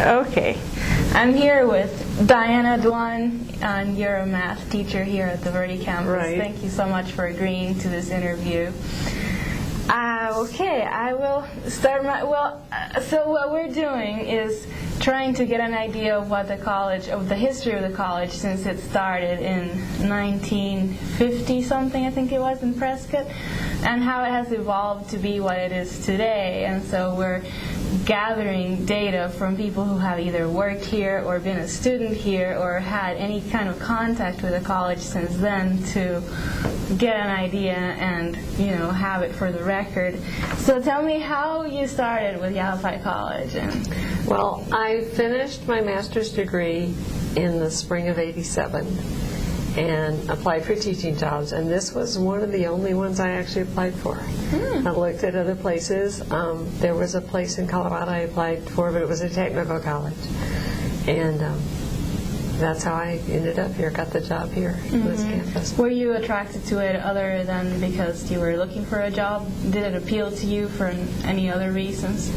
Okay. I'm here with Diana Dwan, and you're a math teacher here at the Verde Campus. Right. Thank you so much for agreeing to this interview. Okay, I will start so what we're doing is trying to get an idea of what the college, of the history of the college since it started in 1950 something, I think it was, in Prescott, and how it has evolved to be what it is today. And so we're gathering data from people who have either worked here or been a student here or had any kind of contact with the college since then to get an idea and, have it for the record. So tell me how you started with Yavapai College. Well, I finished my master's degree in the spring of '87 and applied for teaching jobs, and this was one of the only ones I actually applied for. I looked at other places. There was a place in Colorado I applied for, but it was a technical college, and that's how I ended up here, got the job here on this campus. Were you attracted to it other than because you were looking for a job? Did it appeal to you for any other reasons?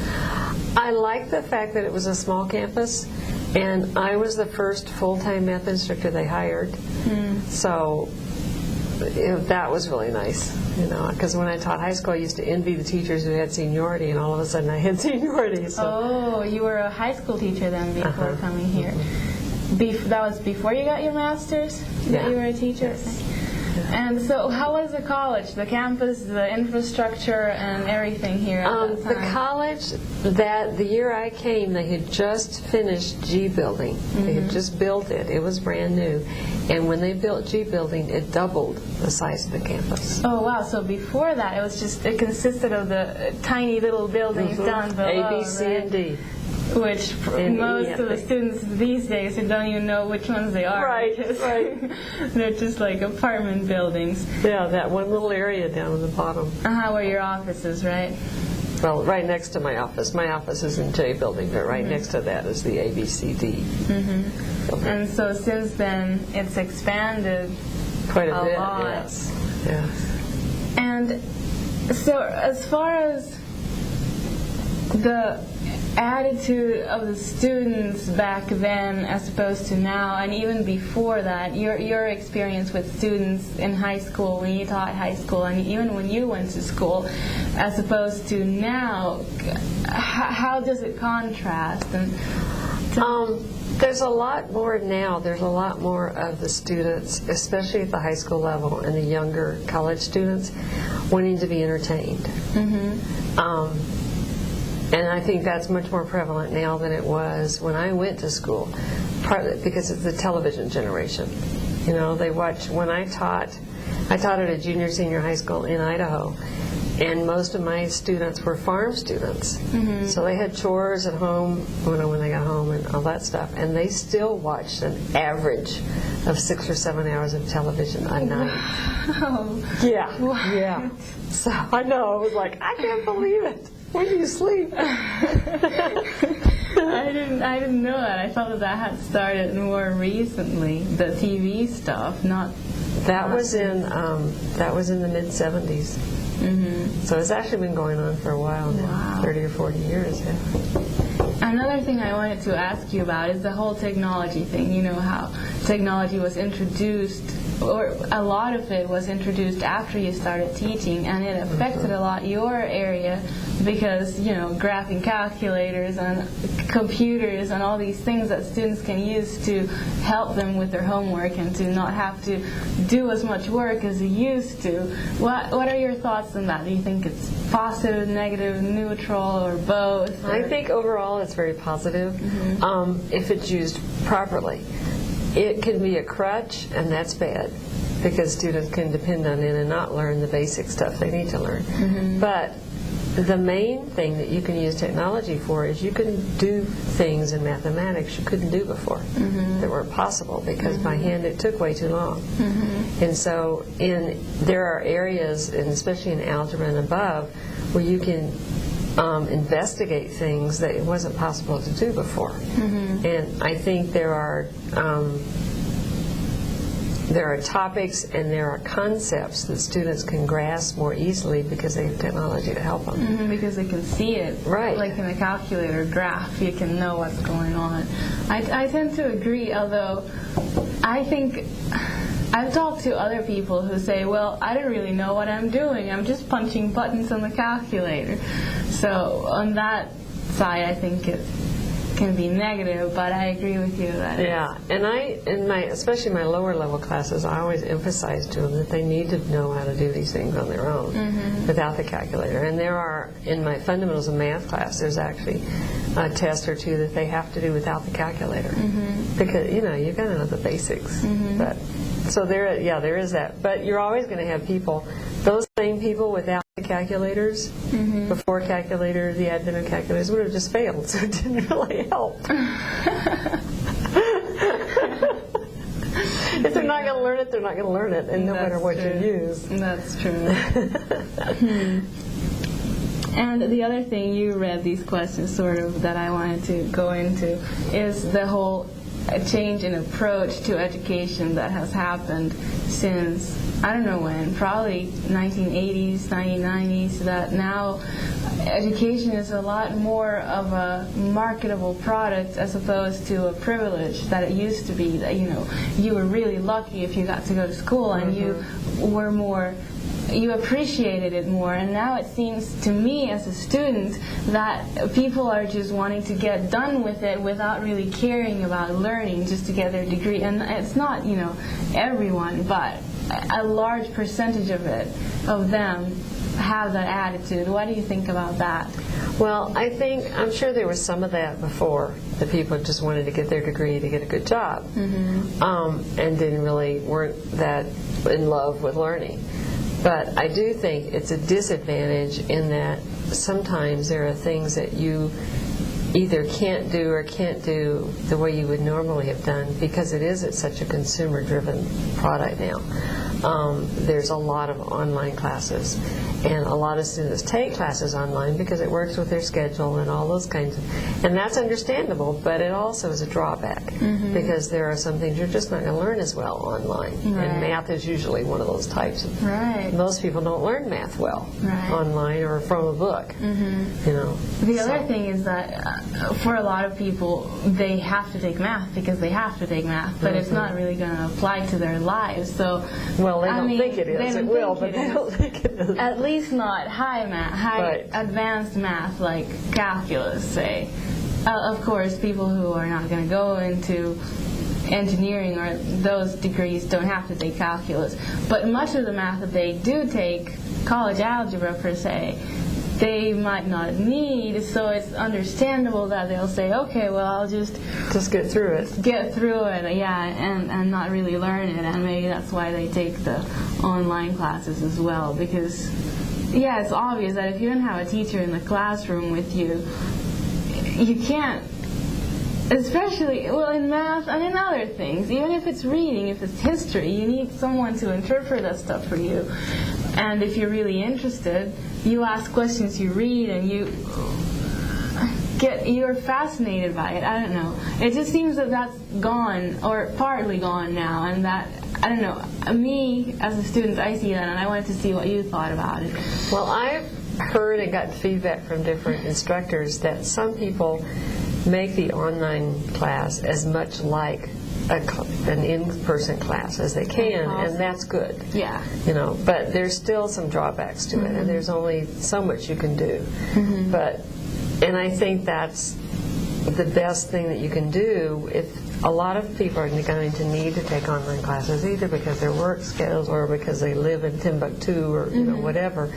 I liked the fact that it was a small campus, and I was the first full-time math instructor they hired. So that was really nice, because when I taught high school, I used to envy the teachers who had seniority, and all of a sudden I had seniority. So. Oh, you were a high school teacher then before coming here. That was before you got your master's that you were a teacher? Yes. And so how was the college, the campus, the infrastructure, and everything here at that time? The college, the year I came, they had just finished G Building. They had just built it. It was brand new. And when they built G Building, it doubled the size of the campus. Oh, wow. So before that, it consisted of the tiny little buildings down below, A, B, C, and D. Which most of the students these days don't even know which ones they are. Right. They're just like apartment buildings. Yeah, that one little area down at the bottom. Where your office is, right? Well, right next to my office. My office is in J Building, but right next to that is the ABCD. And so since then, it's expanded quite a bit. lot. Yes. And so as far as the attitude of the students back then as opposed to now, and even before that, your experience with students in high school, when you taught high school, and even when you went to school, as opposed to now, how does it contrast? And there's a lot more now. There's a lot more of the students, especially at the high school level, and the younger college students, wanting to be entertained. And I think that's much more prevalent now than it was when I went to school, partly because it's the television generation. They watch, when I taught at a junior, senior high school in Idaho, and most of my students were farm students. So they had chores at home when they got home and all that stuff, and they still watched an average of 6 or 7 hours of television a night. Wow. Yeah. So I know, I was like, I can't believe it. When do you sleep? I didn't know that. I thought that had started more recently. The TV stuff, not. That was in the mid '70s. So it's actually been going on for a while now, 30 or 40 years. Yeah. Another thing I wanted to ask you about is the whole technology thing. You know how technology was introduced, or a lot of it was introduced after you started teaching, and it affected a lot your area because, graphing calculators and computers and all these things that students can use to help them with their homework and to not have to do as much work as they used to. What are your thoughts on that? Do you think it's positive, negative, neutral, or both? I think overall it's very positive if it's used properly. It can be a crutch, and that's bad because students can depend on it and not learn the basic stuff they need to learn. But the main thing that you can use technology for is you can do things in mathematics you couldn't do before that weren't possible because by hand it took way too long. And so there are areas, and especially in algebra and above, where you can investigate things that it wasn't possible to do before. And I think there are there are topics and there are concepts that students can grasp more easily because they have technology to help them. Because they can see it. Right. Like in a calculator graph, you can know what's going on. I tend to agree, although I think I've talked to other people who say, well, I don't really know what I'm doing. I'm just punching buttons on the calculator. So on that side, I think it can be negative, but I agree with you that and especially my lower level classes, I always emphasize to them that they need to know how to do these things on their own without the calculator. And there are, in my fundamentals of math class, there's actually a test or two that they have to do without the calculator because you've got to know the basics. But so there is that. But you're always going to have people, those same people without the calculators, before calculator, the advent of calculators, would have just failed, so it didn't really help. If they're not going to learn it, they're not going to learn it, and no matter what you use. That's true. And the other thing, you read these questions sort of that I wanted to go into, is the whole change in approach to education that has happened since, I don't know when, probably 1980s, 1990s, that now education is a lot more of a marketable product as opposed to a privilege that it used to be, that you were really lucky if you got to go to school and you appreciated it more. And now it seems to me as a student that people are just wanting to get done with it without really caring about learning, just to get their degree. And it's not everyone, but a large percentage of them have that attitude. What do you think about that? Well, I'm sure there was some of that before. The people just wanted to get their degree to get a good job, and weren't that in love with learning. But I do think it's a disadvantage in that sometimes there are things that you either can't do or can't do the way you would normally have done because it is such a consumer-driven product now. There's a lot of online classes, and a lot of students take classes online because it works with their schedule and all those kinds of, and that's understandable, but it also is a drawback because there are some things you're just not going to learn as well online. Right. And math is usually one of those types. Right. Most people don't learn math well online or from a book. The other thing is that for a lot of people, they have to take math because they have to take math, but it's not really going to apply to their lives. So, well, they don't think it is. It will, but they don't think it is. At least not high math, advanced math like calculus, say. Of course, people who are not going to go into engineering or those degrees don't have to take calculus. But much of the math that they do take, college algebra per se, they might not need, so it's understandable that they'll say, okay, well, I'll just get through it. And not really learn it, and maybe that's why they take the online classes as well, because, it's obvious that if you don't have a teacher in the classroom with you, you can't, especially, in math and in other things, even if it's reading, if it's history, you need someone to interpret that stuff for you. And if you're really interested, you ask questions, you read, and you're fascinated by it. I don't know. It just seems that that's gone, or partly gone now, and that, I don't know, me as a student, I see that, and I wanted to see what you thought about it. Well, I've heard and gotten feedback from different instructors that some people make the online class as much like an in-person class as they can, and that's good. Yeah. But there's still some drawbacks to it, and there's only so much you can do. And I think that's the best thing that you can do. If a lot of people are going to need to take online classes, either because their work schedules or because they live in Timbuktu or whatever,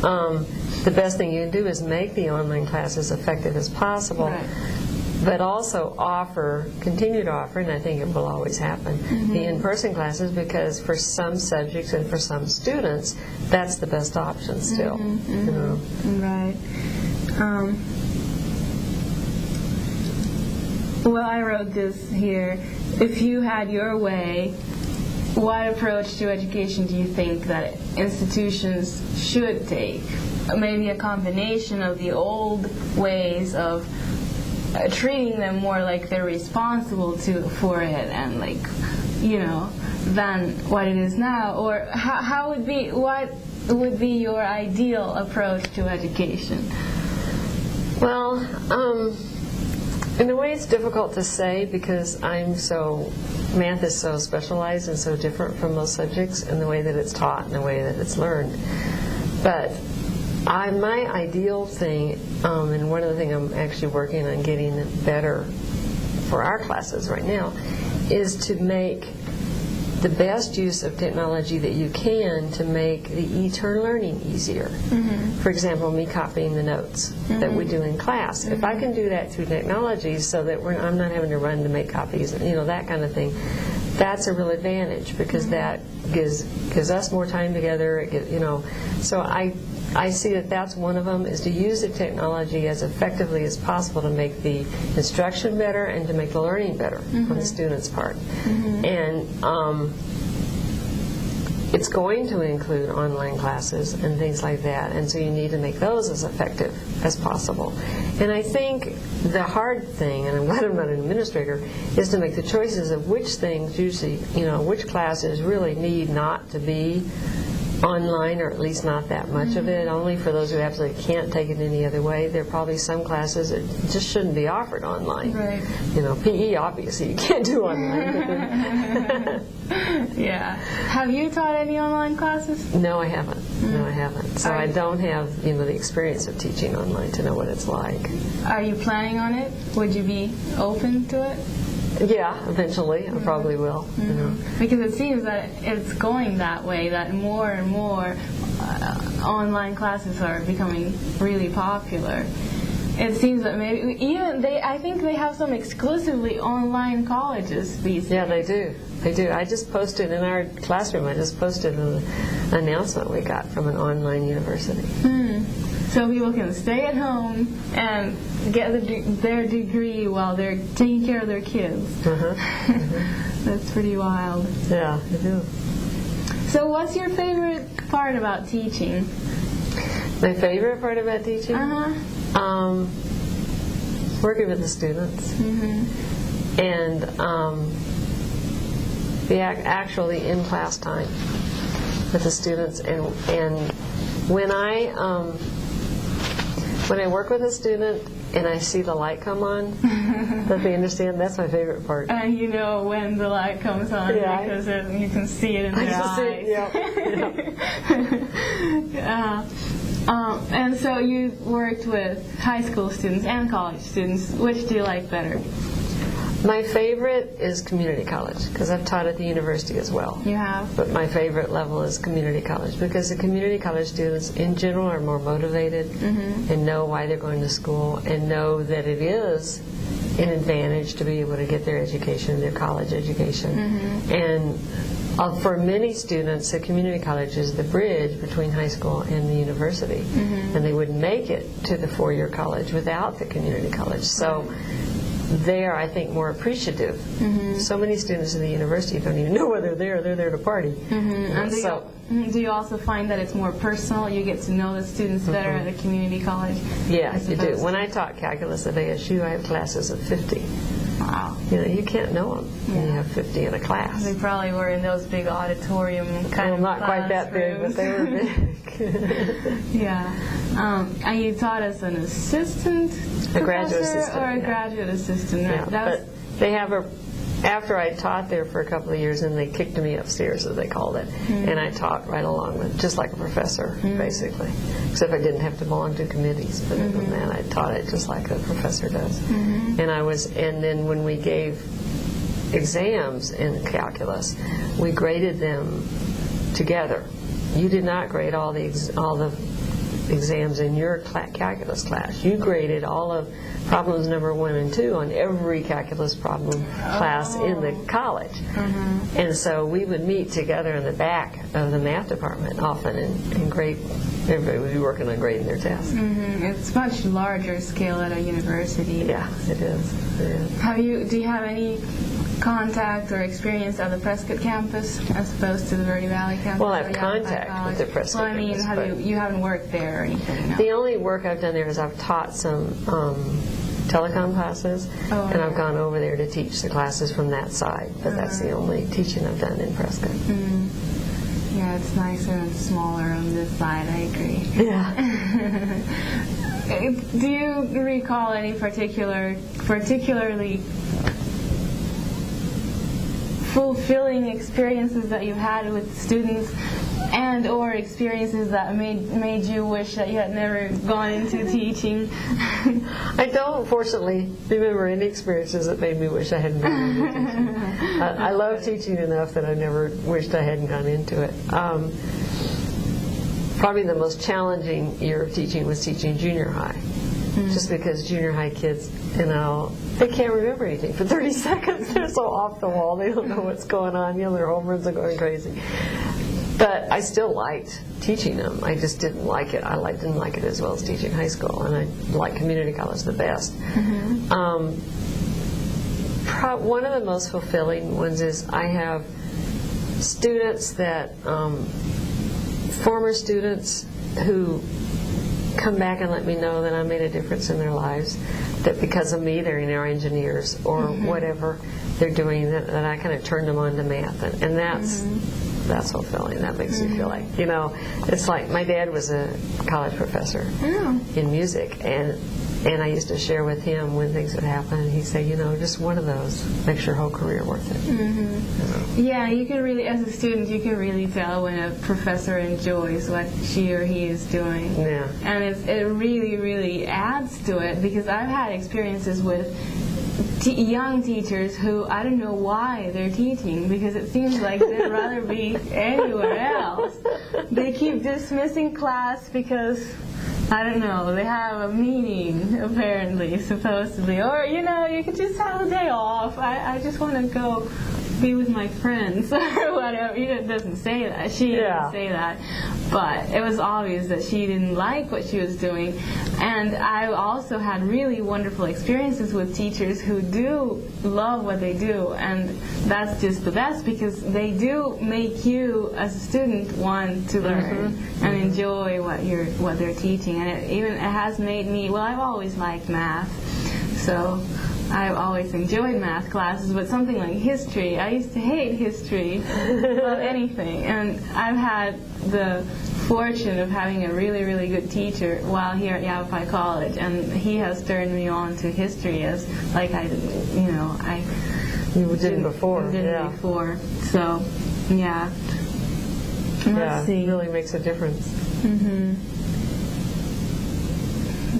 the best thing you can do is make the online class as effective as possible. Right. But also continue to offer, and I think it will always happen, the in-person classes, because for some subjects and for some students, that's the best option still. Right. Well, I wrote this here. If you had your way, what approach to education do you think that institutions should take? Maybe a combination of the old ways of treating them more like they're responsible for it, and than what it is now? Or what would be your ideal approach to education? Well, in a way it's difficult to say because math is so specialized and so different from most subjects in the way that it's taught and the way that it's learned. But my ideal thing, and one of the things I'm actually working on getting better for our classes right now, is to make the best use of technology that you can to make the e-turn learning easier. For example, me copying the notes that we do in class. If I can do that through technology so that I'm not having to run to make copies, that kind of thing, that's a real advantage because that gives us more time together. So I see that that's one of them, is to use the technology as effectively as possible to make the instruction better and to make the learning better on the student's part. And it's going to include online classes and things like that, and so you need to make those as effective as possible. And I think the hard thing, and I'm glad I'm not an administrator, is to make the choices of which things usually, which classes really need not to be online, or at least not that much of it, only for those who absolutely can't take it any other way. There are probably some classes that just shouldn't be offered online. Right. PE, obviously, you can't do online. Yeah. Have you taught any online classes? No, I haven't. No, I haven't. So I don't have, the experience of teaching online to know what it's like. Are you planning on it? Would you be open to it? Yeah, eventually. I probably will. Because it seems that it's going that way, that more and more online classes are becoming really popular. It seems that maybe I think they have some exclusively online colleges these days. Yeah, they do. They do. I just posted in our classroom, an announcement we got from an online university. So people can stay at home and get their degree while they're taking care of their kids. That's pretty wild. Yeah, it is. So what's your favorite part about teaching? My favorite part about teaching? Working with the students. And the actually in-class time with the students. And when I work with a student and I see the light come on, that they understand, that's my favorite part. And you know when the light comes on because you can see it in their eyes. And so you worked with high school students and college students. Which do you like better? My favorite is community college, because I've taught at the university as well. You have? But my favorite level is community college, because the community college students in general are more motivated and know why they're going to school and know that it is an advantage to be able to get their education, their college education. And for many students, the community college is the bridge between high school and the university. And they wouldn't make it to the four-year college without the community college. So they are, I think, more appreciative. So many students in the university don't even know why they're there to party. And do you also find that it's more personal? You get to know the students better at a community college? Yeah, you do. When I taught calculus at ASU, I have classes of 50. Wow. You can't know them when you have 50 in a class. They probably were in those big auditorium kind of not quite that big, but they were big. And you taught as an assistant a graduate assistant, or a graduate assistant, right? Yeah, but they have after I taught there for a couple of years, and they kicked me upstairs, as they called it, and I taught right along with, just like a professor, basically, except I didn't have to belong to committees. But other than that, I taught it just like a professor does. And then when we gave exams in calculus, we graded them together. You did not grade all the exams in your calculus class. You graded all of problems number 1 and 2 on every calculus problem class in the college. And so we would meet together in the back of the math department often and grade. Everybody would be working on grading their tests. It's much larger scale at a university. Yeah, it is. Do you have any contact or experience at the Prescott campus as opposed to the Verde Valley campus? Well, I have contact with the Prescott campus. You haven't worked there or anything? No? The only work I've done there is I've taught some telecom classes, Oh, and I've yeah. gone over there to teach the classes from that side, but that's the only teaching I've done in Prescott. Yeah, it's nicer and smaller on this side, I agree. Yeah. Do you recall any particularly fulfilling experiences that you had with students, and or experiences that made you wish that you had never gone into teaching? I don't, fortunately, remember any experiences that made me wish I hadn't gone into teaching. I love teaching enough that I never wished I hadn't gone into it. Probably the most challenging year of teaching was teaching junior high. Just because junior high kids, they can't remember anything for 30 seconds. They're so off the wall. They don't know what's going on. Their homerooms are going crazy. But I still liked teaching them. I just didn't like it. Didn't like it as well as teaching high school, and I liked community college the best. One of the most fulfilling ones is I have students that, former students who come back and let me know that I made a difference in their lives, that because of me they're now engineers or whatever they're doing, that I kind of turned them on to math, and that's fulfilling. That makes me feel like, it's like my dad was a college professor in music, and I used to share with him when things would happen, and he'd say, just one of those makes your whole career worth it. Yeah, you can really, as a student, you can really tell when a professor enjoys what she or he is doing. Yeah. And it really, really adds to it, because I've had experiences with young teachers who I don't know why they're teaching, because it seems like they'd rather be anywhere else. They keep dismissing class because, I don't know, they have a meeting, apparently, supposedly. Or, you could just have a day off. I just want to go be with my friends or whatever. It doesn't say that. She didn't say that. But it was obvious that she didn't like what she was doing. And I also had really wonderful experiences with teachers who do love what they do. And that's just the best, because they do make you, as a student, want to learn and enjoy what they're teaching. And it has made me, I've always liked math. So I've always enjoyed math classes, but something like history, I used to hate history about anything. And I've had the fortune of having a really, really good teacher while here at Yavapai College, and he has turned me on to history as like I didn't before. Before. So, yeah. Let's see. It really makes a difference.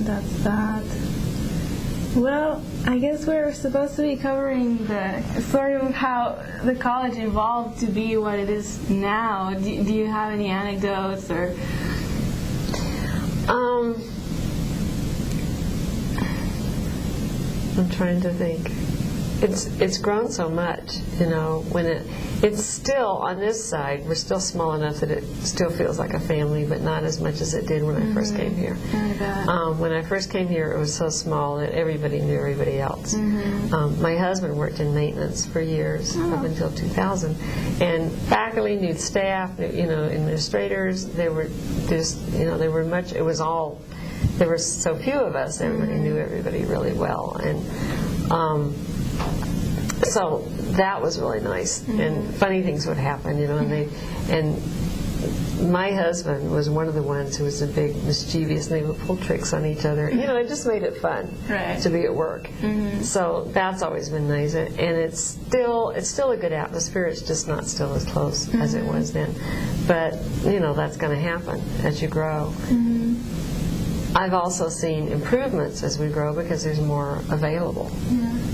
That's that. Well, I guess we're supposed to be covering the sort of how the college evolved to be what it is now. Do you have any anecdotes or? I'm trying to think. It's grown so much, it's still, on this side, we're still small enough that it still feels like a family, but not as much as it did when I first came here. When I first came here, it was so small that everybody knew everybody else. My husband worked in maintenance for years, up until 2000, and faculty knew staff, administrators. They were just, there were so few of us, everybody knew everybody really well, and so that was really nice, and funny things would happen, and my husband was one of the ones who was a big mischievous, and they would pull tricks on each other. It just made it fun to be at work. So that's always been nice, and it's still a good atmosphere. It's just not still as close as it was then, but that's going to happen as you grow. I've also seen improvements as we grow, because there's more available,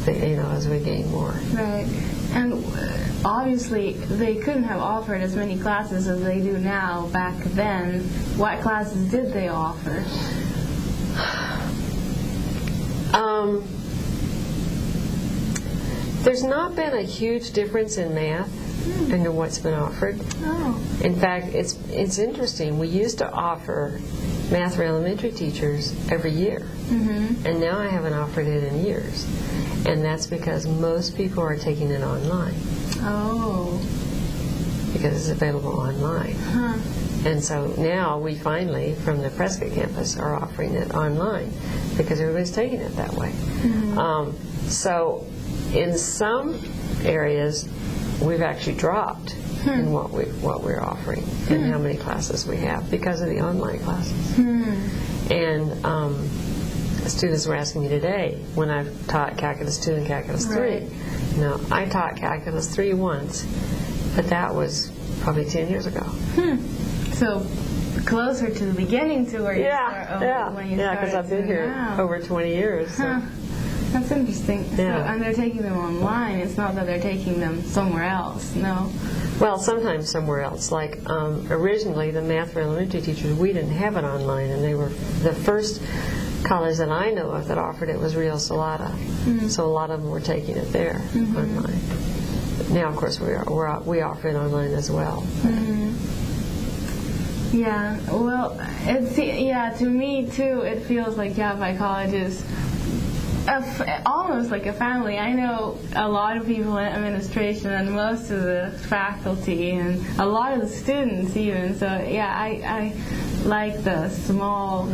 as we gain more. Right. And obviously they couldn't have offered as many classes as they do now back then. What classes did they offer? There's not been a huge difference in math into what's been offered. In fact, it's interesting. We used to offer math for elementary teachers every year, and now I haven't offered it in years, and that's because most people are taking it online. Because it's available online. And so now we finally, from the Prescott campus, are offering it online because everybody's taking it that way. So in some areas, we've actually dropped in what we're offering and how many classes we have because of the online classes. And students were asking me today when I've taught Calculus 2 and Calculus 3. Now, I taught Calculus 3 once, but that was probably 10 years ago. So closer to the beginning to where you start. When you because I've been here over 20 years. So. That's interesting. Yeah. So, and they're taking them online. It's not that they're taking them somewhere else, no? Well, sometimes somewhere else. Like originally, the math for elementary teachers, we didn't have it online, and they were the first college that I know of that offered it was Rio Salada. So a lot of them were taking it there online. Now, of course, we offer it online as well. Yeah. Well, to me too, it feels like Yavapai College is almost like a family. I know a lot of people in administration and most of the faculty and a lot of the students even. So yeah, I like the small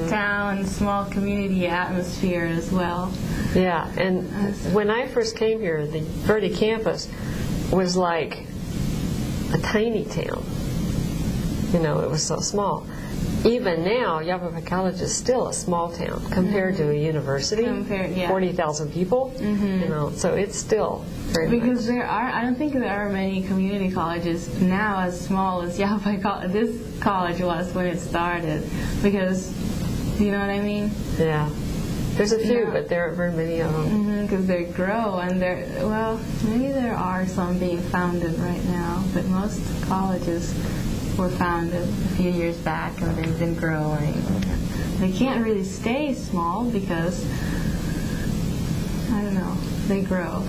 town, small community atmosphere as well. Yeah, and when I first came here, the Verde campus was like a tiny town. You know, it was so small. Even now, Yavapai College is still a small town compared to a university, 40,000 people. You know, so it's still very because I don't think there are many community colleges now as small as Yavapai College. This college was when it started. Because, you know what I mean? Yeah. There's a few, but there aren't very many of them. Because they grow, and maybe there are some being founded right now, but most colleges were founded a few years back and they've been growing. They can't really stay small because, I don't know, they grow.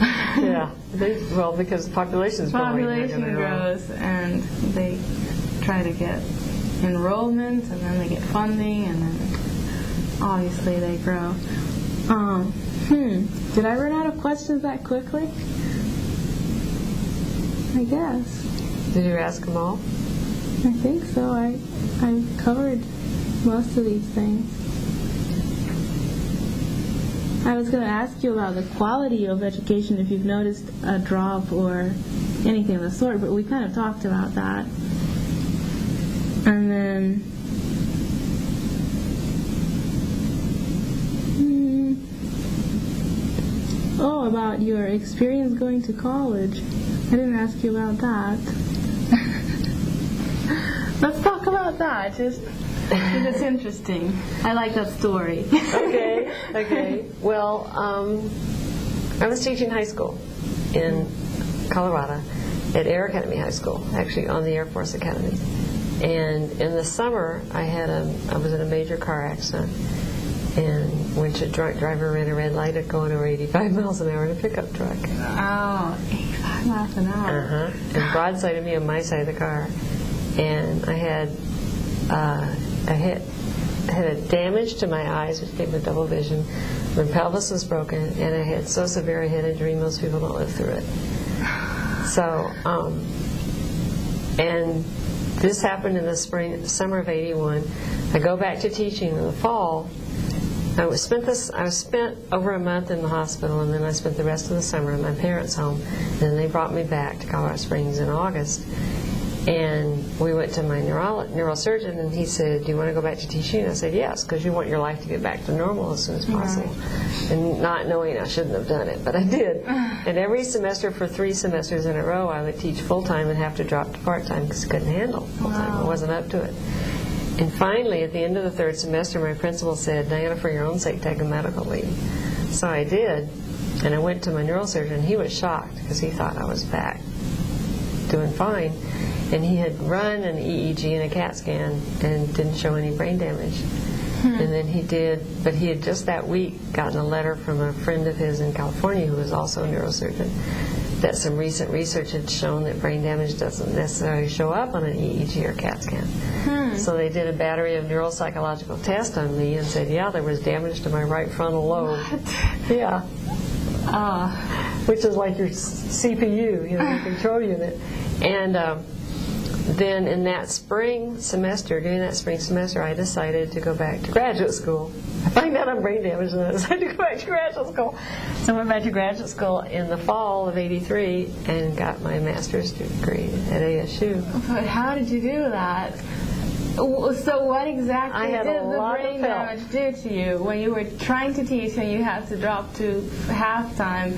Because the population grows and they try to get enrollment and then they get funding and then obviously they grow. Did I run out of questions that quickly? I guess. Did you ask them all? I think so. I covered most of these things. I was going to ask you about the quality of education, if you've noticed a drop or anything of the sort, but we kind of talked about that. And then about your experience going to college. I didn't ask you about that. Let's talk about that, just because it's interesting. I like that story. Okay. Well, I was teaching high school in Colorado at Air Academy High School, actually on the Air Force Academy. And in the summer, I was in a major car accident, and windshield driver ran a red light at going over 85 miles an hour in a pickup truck. Oh, 85 miles an hour. And broadsided me on my side of the car. And I had a damage to my eyes, which gave me double vision. My pelvis was broken, and I had so severe a head injury, most people don't live through it. So, and this happened in the summer of '81. I go back to teaching in the fall. I was spent over a month in the hospital, and then I spent the rest of the summer at my parents' home. And then they brought me back to Colorado Springs in August. And we went to my neurosurgeon, and he said, "Do you want to go back to teaching?" And I said, "Yes, because you want your life to get back to normal as soon as possible." And not knowing I shouldn't have done it, but I did. And every semester for 3 semesters in a row, I would teach full-time and have to drop to part-time because I couldn't handle full-time. I wasn't up to it. And finally, at the end of the 3rd semester, my principal said, "Diana, for your own sake, take a medical leave." So I did, and I went to my neurosurgeon. He was shocked because he thought I was back doing fine. And he had run an EEG and a CAT scan and didn't show any brain damage. And then he had just that week gotten a letter from a friend of his in California who was also a neurosurgeon that some recent research had shown that brain damage doesn't necessarily show up on an EEG or CAT scan. So they did a battery of neuropsychological tests on me and said, yeah, there was damage to my right frontal lobe. What? Yeah. Which is like your CPU, your control unit. And then in that spring semester, during that spring semester, I decided to go back to graduate school. I find out I'm brain damaged, and I decided to go back to graduate school. So I went back to graduate school in the fall of '83 and got my master's degree at ASU. But how did you do that? So what exactly did the brain damage do to you when you were trying to teach and you had to drop to halftime?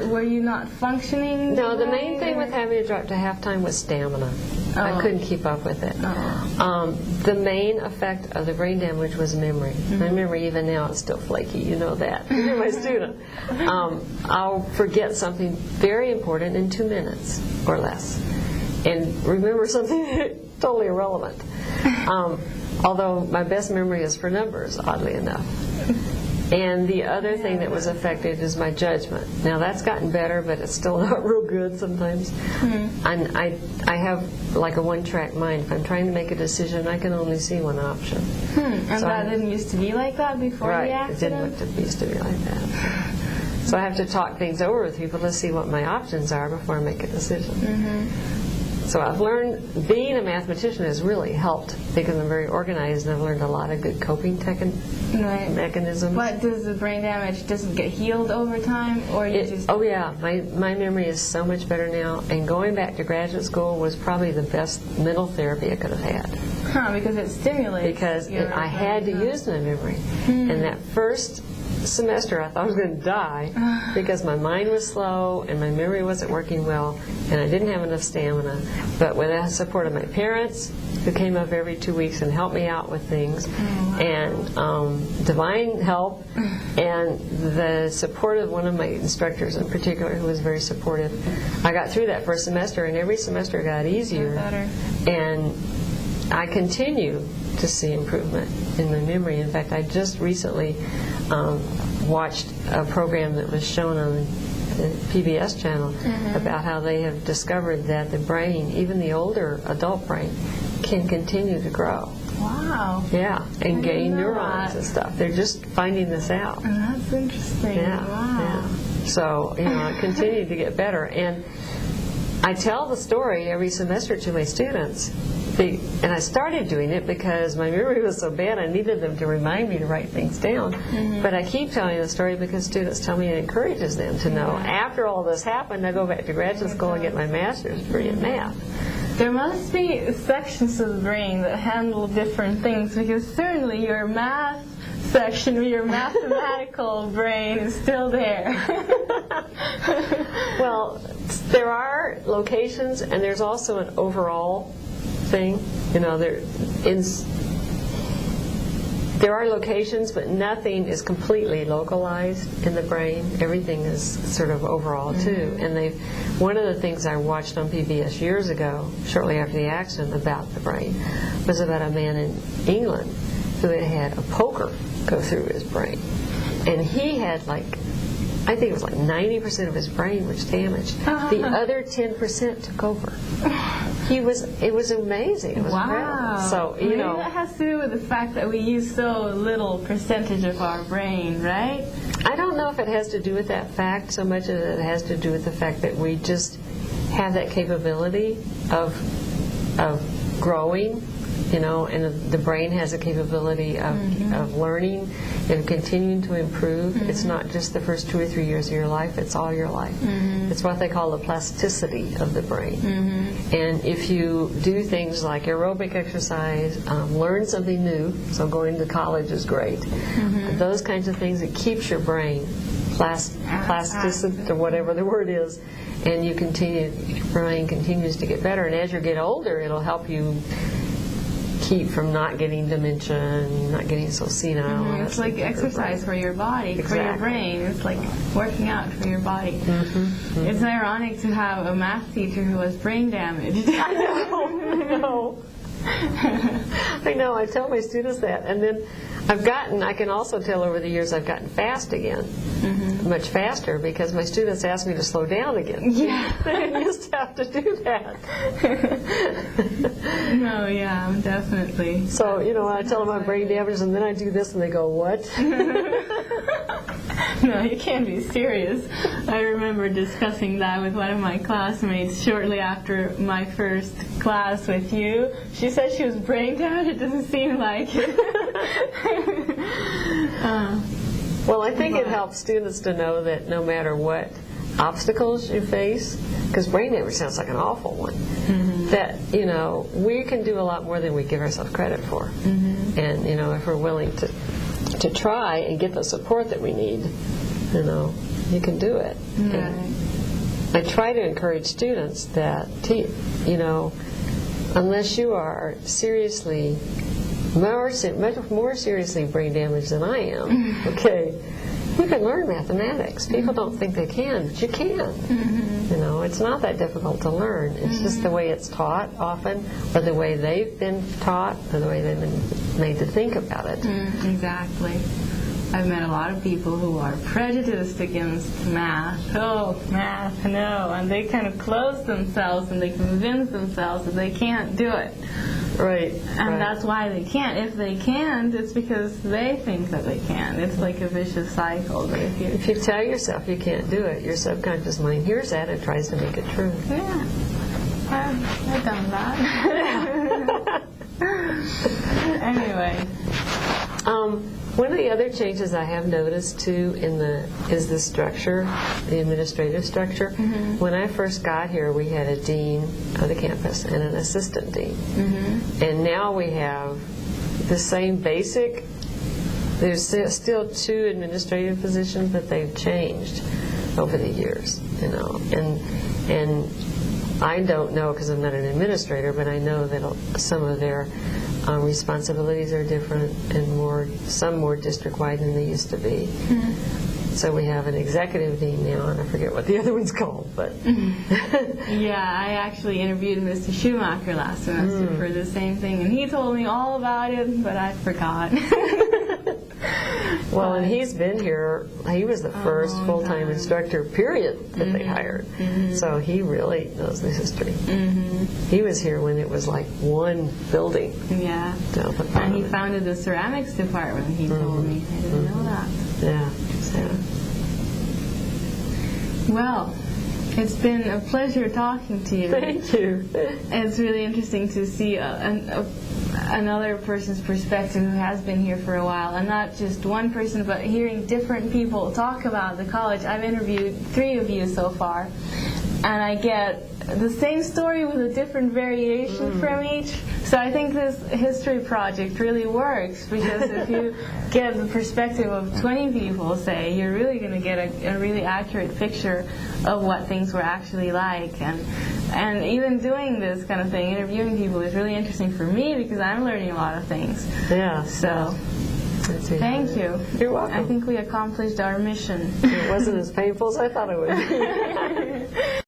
Were you not functioning? No, the main thing with having to drop to halftime was stamina. I couldn't keep up with it. The main effect of the brain damage was memory. My memory even now is still flaky. You know that. You're my student. I'll forget something very important in 2 minutes or less, and remember something totally irrelevant. Although my best memory is for numbers, oddly enough. And the other thing that was affected is my judgment. Now that's gotten better, but it's still not real good sometimes. And I have like a one-track mind. If I'm trying to make a decision, I can only see one option. And so that didn't used to be like that before the accident? Right, it didn't used to be like that. So I have to talk things over with people to see what my options are before I make a decision. So I've learned being a mathematician has really helped because I'm very organized, and I've learned a lot of good coping mechanisms. But does the brain damage doesn't get healed over time, or you just? Oh yeah, my memory is so much better now, and going back to graduate school was probably the best mental therapy I could have had. Because it stimulates. Because I had to use my memory, and that first semester I thought I was going to die because my mind was slow and my memory wasn't working well and I didn't have enough stamina. But with the support of my parents, who came up every 2 weeks and helped me out with things, and divine help, and the support of one of my instructors in particular, who was very supportive, I got through that first semester, and every semester got easier. And I continue to see improvement in my memory. In fact, I just recently watched a program that was shown on the PBS channel about how they have discovered that the brain, even the older adult brain, can continue to grow. Wow. Yeah, and gain neurons and stuff. They're just finding this out. And that's interesting. Yeah. Wow. Yeah. So, it continued to get better. And I tell the story every semester to my students. And I started doing it because my memory was so bad I needed them to remind me to write things down. But I keep telling the story because students tell me it encourages them to know. After all this happened, I go back to graduate school and get my master's degree in math. There must be sections of the brain that handle different things, because certainly your math section, your mathematical brain is still there. Well, there are locations, and there's also an overall thing. There are locations, but nothing is completely localized in the brain. Everything is sort of overall too. And one of the things I watched on PBS years ago, shortly after the accident, about the brain, was about a man in England who had a poker go through his brain, and he had I think it was 90% of his brain was damaged. The other 10% took over. It was amazing. It was incredible. So, Maybe that has to do with the fact that we use so little percentage of our brain, right? I don't know if it has to do with that fact so much as it has to do with the fact that we just have that capability of growing, and the brain has a capability of learning and continuing to improve. It's not just the first 2 or 3 years of your life, it's all your life. It's what they call the plasticity of the brain. And if you do things like aerobic exercise, learn something new, so going to college is great, those kinds of things, it keeps your brain plasticity, or whatever the word is, and your brain continues to get better. And as you get older, it'll help you keep from not getting dementia and not getting so senile. It's like exercise for your body, for your brain. It's like working out for your body. It's ironic to have a math teacher who was brain damaged. I know. I know. I tell my students that. And then I can also tell over the years I've gotten fast again. Much faster, because my students ask me to slow down again. Yeah. They didn't used to have to do that. No, yeah, definitely. So, I tell them I'm brain damaged, and then I do this, and they go, what? No, you can't be serious. I remember discussing that with one of my classmates shortly after my first class with you. She said she was brain dead. It doesn't seem like it. Well, I think it helps students to know that no matter what obstacles you face, because brain damage sounds like an awful one, that, we can do a lot more than we give ourselves credit for. And, if we're willing to try and get the support that we need, you can do it. I try to encourage students that, unless you are seriously, much more seriously brain damaged than I am, okay, you can learn mathematics. People don't think they can, but you can. It's not that difficult to learn. It's just the way it's taught often, or the way they've been taught, or the way they've been made to think about it. Exactly. I've met a lot of people who are prejudiced against math. Oh, math, no. And they kind of close themselves and they convince themselves that they can't do it. Right. And that's why they can't. If they can't, it's because they think that they can. It's like a vicious cycle. But if you tell yourself you can't do it, your subconscious mind hears that and tries to make it true. Yeah. I've done that. Anyway. One of the other changes I have noticed too is the structure, the administrative structure. When I first got here, we had a dean of the campus and an assistant dean, and now we have the same basic. There's still 2 administrative positions, but they've changed over the years, and I don't know because I'm not an administrator, but I know that some of their responsibilities are different and some more district-wide than they used to be. So we have an executive dean now, and I forget what the other one's called. But yeah, I actually interviewed Mr. Schumacher last semester for the same thing, and he told me all about it, but I forgot. Well, and he's been here. He was the first full-time instructor, period, that they hired. So he really knows the history. He was here when it was like one building. Yeah. And he founded the ceramics department, he told me. I didn't know that. Yeah. Well, it's been a pleasure talking to you. Thank you. It's really interesting to see another person's perspective who has been here for a while, and not just one person, but hearing different people talk about the college. I've interviewed 3 of you so far, and I get the same story with a different variation from each. So I think this history project really works, because if you get the perspective of 20 people, say, you're really going to get a really accurate picture of what things were actually like. And even doing this kind of thing, interviewing people, is really interesting for me because I'm learning a lot of things. Yeah. So thank you. You're welcome. I think we accomplished our mission. It wasn't as painful as I thought it would be.